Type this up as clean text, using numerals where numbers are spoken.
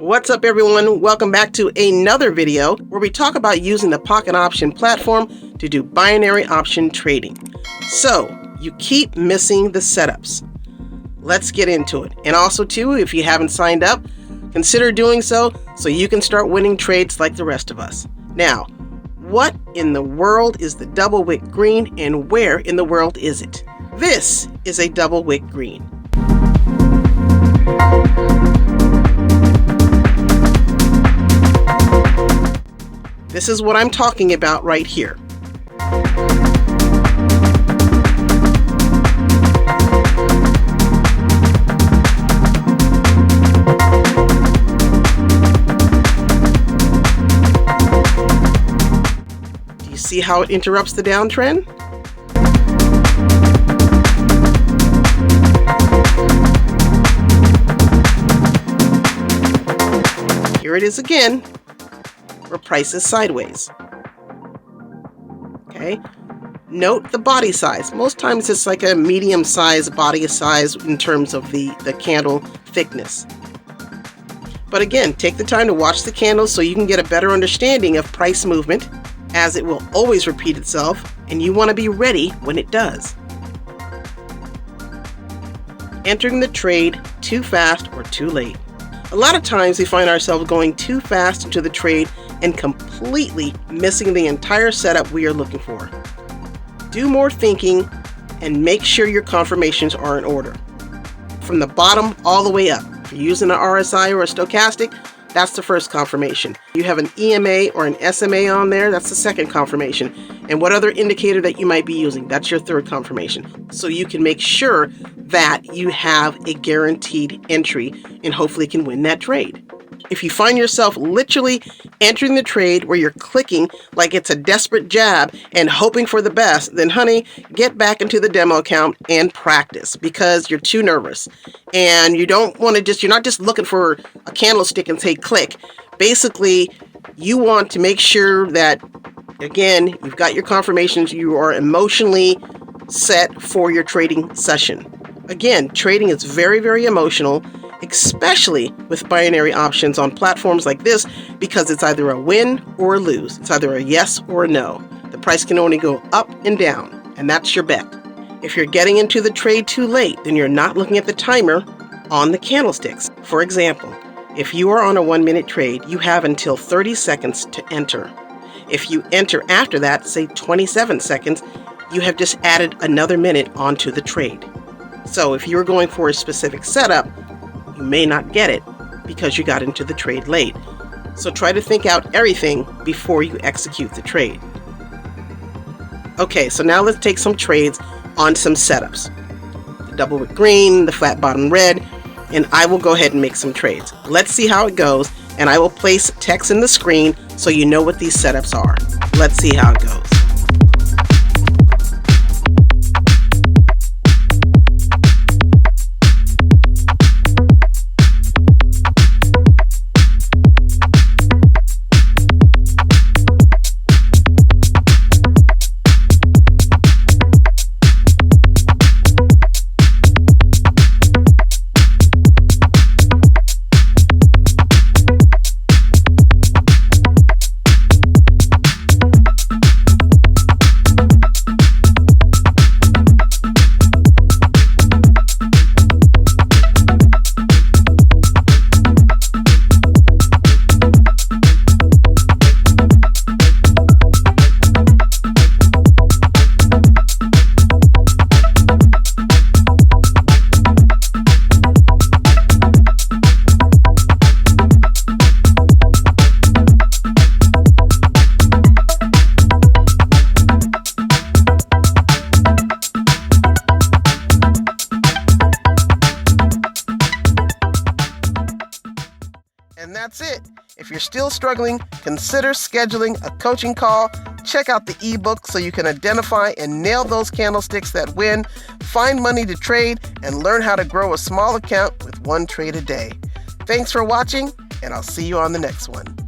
What's up, everyone? Welcome back to another video where we talk about using the pocket option platform to do binary option trading. So you keep missing the setups. Let's get into it. And also too, if you haven't signed up, consider doing so you can start winning trades like the rest of us. Now, what in the world is the double wick green and where in the world is it? This is a double wick green. This is what I'm talking about right here. Do you see how it interrupts the downtrend? Here it is again, where price is sideways. Okay, note the body size. Most times it's like a medium size body size in terms of the candle thickness. But again, take the time to watch the candles so you can get a better understanding of price movement, as it will always repeat itself and you want to be ready when it does. Entering the trade too fast or too late. A lot of times we find ourselves going too fast into the trade and completely missing the entire setup we are looking for. Do more thinking and make sure your confirmations are in order. From the bottom all the way up. If you're using an RSI or a stochastic, that's the first confirmation. You have an EMA or an SMA on there, that's the second confirmation. And what other indicator that you might be using, that's your third confirmation. So you can make sure that you have a guaranteed entry and hopefully can win that trade. If you find yourself literally entering the trade where you're clicking like it's a desperate jab and hoping for the best, then honey, get back into the demo account and practice, because you're too nervous. And you don't want to you're not just looking for a candlestick and say click. Basically, you want to make sure that, again, you've got your confirmations, you are emotionally set for your trading session. Again, trading is very, very emotional, especially with binary options on platforms like this, because it's either a win or a lose. It's either a yes or a no. The price can only go up and down, and that's your bet. If you're getting into the trade too late, then you're not looking at the timer on the candlesticks. For example, if you are on a 1-minute trade, you have until 30 seconds to enter. If you enter after that, say 27 seconds, you have just added another minute onto the trade. So if you're going for a specific setup, you may not get it because you got into the trade late. So try to think out everything before you execute the trade. Okay, so now let's take some trades on some setups. The double wick green, the flat bottom red, and I will go ahead and make some trades. Let's see how it goes, and I will place text in the screen so you know what these setups are. Let's see how it goes. And that's it. If you're still struggling, consider scheduling a coaching call. Check out the ebook so you can identify and nail those candlesticks that win, find money to trade, and learn how to grow a small account with one trade a day. Thanks for watching, and I'll see you on the next one.